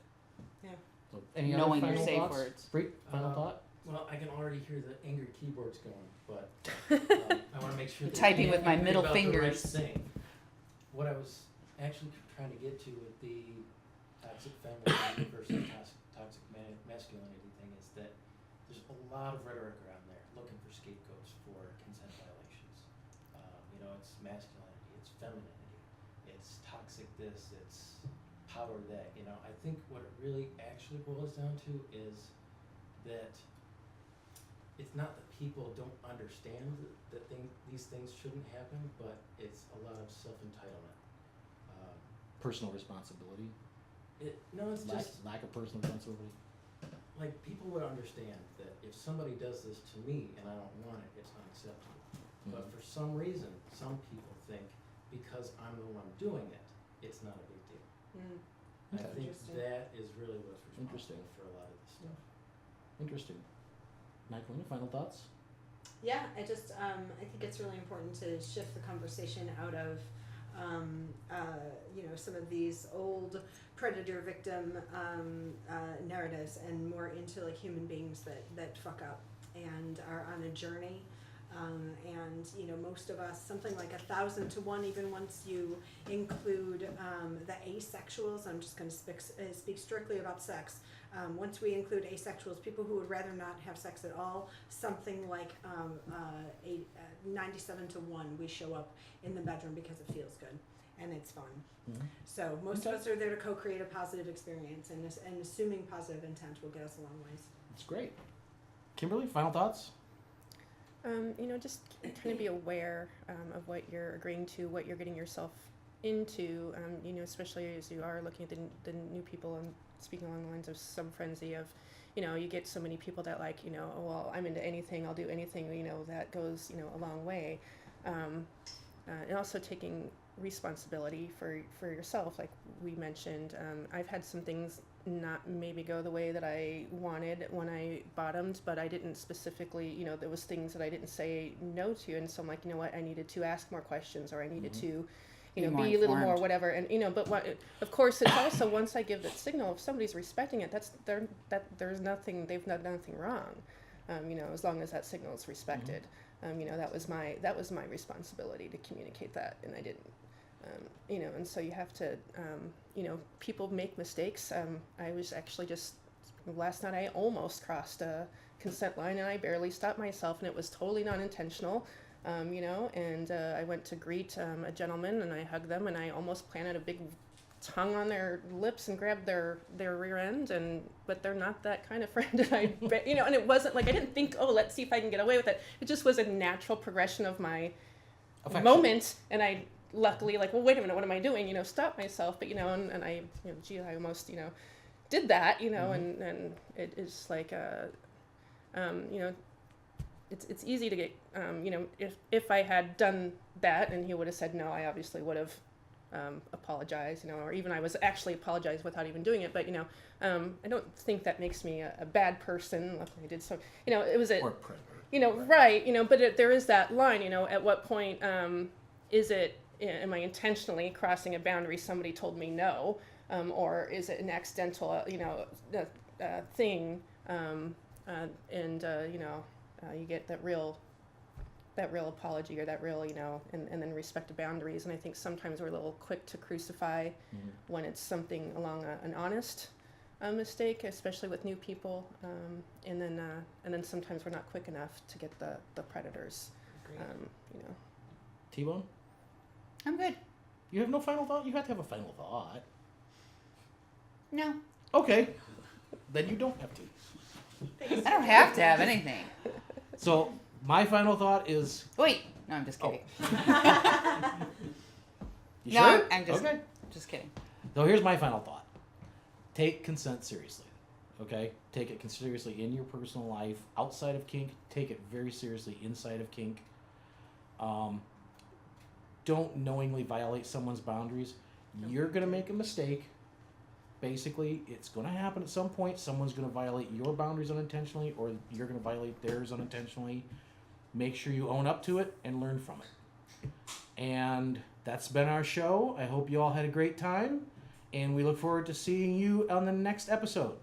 So any knowing other your final safe thoughts? words. Bree, final thought? Well, I can already hear the angry keyboards going, but I want to make sure that Typing with my I'm middle about the right fingers. thing. What I was actually trying to get to with the toxic femininity versus toxic masculinity thing is that there's a lot of rhetoric around there looking for scapegoats for consent violations. It's masculinity, it's femininity, it's toxic this, it's power that. I think what it really actually boils down to is that it's not that people don't understand that these things shouldn't happen, but it's a lot of self-entitlement. Personal responsibility. It's just Lack of personal responsibility. like people would understand that if somebody does this to me and I don't want it, it's unacceptable. But for some reason, some people think because I'm the one doing it, it's not a big deal. Mm. I think Interesting. that is really what's Interesting. responsible for a lot of this stuff. Interesting. Michael, any final thoughts? Yeah, I think it's really important to shift the conversation out of, some of these old predator victim narratives and more into like human beings that fuck up and are on a journey. Most of us, something like 1,000 to 1, even once you include the asexuals. I'm just going to speak strictly about sex. Once we include asexuals, people who would rather not have sex at all, something like 97 to 1, we show up in the bedroom because it feels good. and it's fun. Mhm. So most of us are there to co-create a positive experience, and assuming positive intent will get us a long ways. That's great. Kimberly, final thoughts? Just kind of be aware of what you're agreeing to, what you're getting yourself into, especially as you are looking at the new people. I'm speaking along the lines of some frenzy of, you get so many people that like, oh, well, I'm into anything, I'll do anything, that goes, a long way. And also taking responsibility for yourself, like we mentioned. I've had some things not maybe go the way that I wanted when I bottomed, but I didn't specifically, there was things that I didn't say no to, and so I'm like, you know what, I needed to ask more questions, or I needed to, be a little more whatever, and but of course it's also, once I give that signal, if somebody's respecting it, there's nothing, they've done nothing wrong, as long as that signal is respected. That was my responsibility to communicate that, and I didn't. And so you have to, people make mistakes. I was actually just, last night I almost crossed a consent line, and I barely stopped myself, and it was totally non-intentional, and I went to greet a gentleman, and I hugged them, and I almost planted a big tongue on their lips and grabbed their rear end, but they're not that kind of friend, and and it wasn't like, I didn't think, oh, let's see if I can get away with it. It just was a natural progression of my moment, and I luckily, like, well, wait a minute, what am I doing? Stop myself. But, and I, I almost, did that, and it is like, it's easy to get, if I had done that and he would have said no, I obviously would have apologized, or even I was actually apologized without even doing it. But, I don't think that makes me a bad person. Luckily I did. So, it was Or a predator. right, but there is that line, at what point is it, am I intentionally crossing a boundary? Somebody told me no, or is it an accidental, thing? You get that real apology, or that real, and then respect the boundaries. And I think sometimes we're a little quick to crucify when it's something along an honest mistake, especially with new people. And then sometimes we're not quick enough to get the predators. T-Bone? I'm good. You have no final thought? You have to have a final thought. No. Okay. Then you don't have to. I don't have to have anything. So, my final thought is... Wait. No, I'm just kidding. You No, sure? I'm Okay. just kidding. So here's my final thought. Take consent seriously. Okay? Take it seriously in your personal life, outside of kink. Take it very seriously inside of kink. Don't knowingly violate someone's boundaries. You're going to make a mistake. Basically, it's going to happen at some point. Someone's going to violate your boundaries unintentionally, or you're going to violate theirs unintentionally. Make sure you own up to it and learn from it. And that's been our show. I hope you all had a great time, and we look forward to seeing you on the next episode.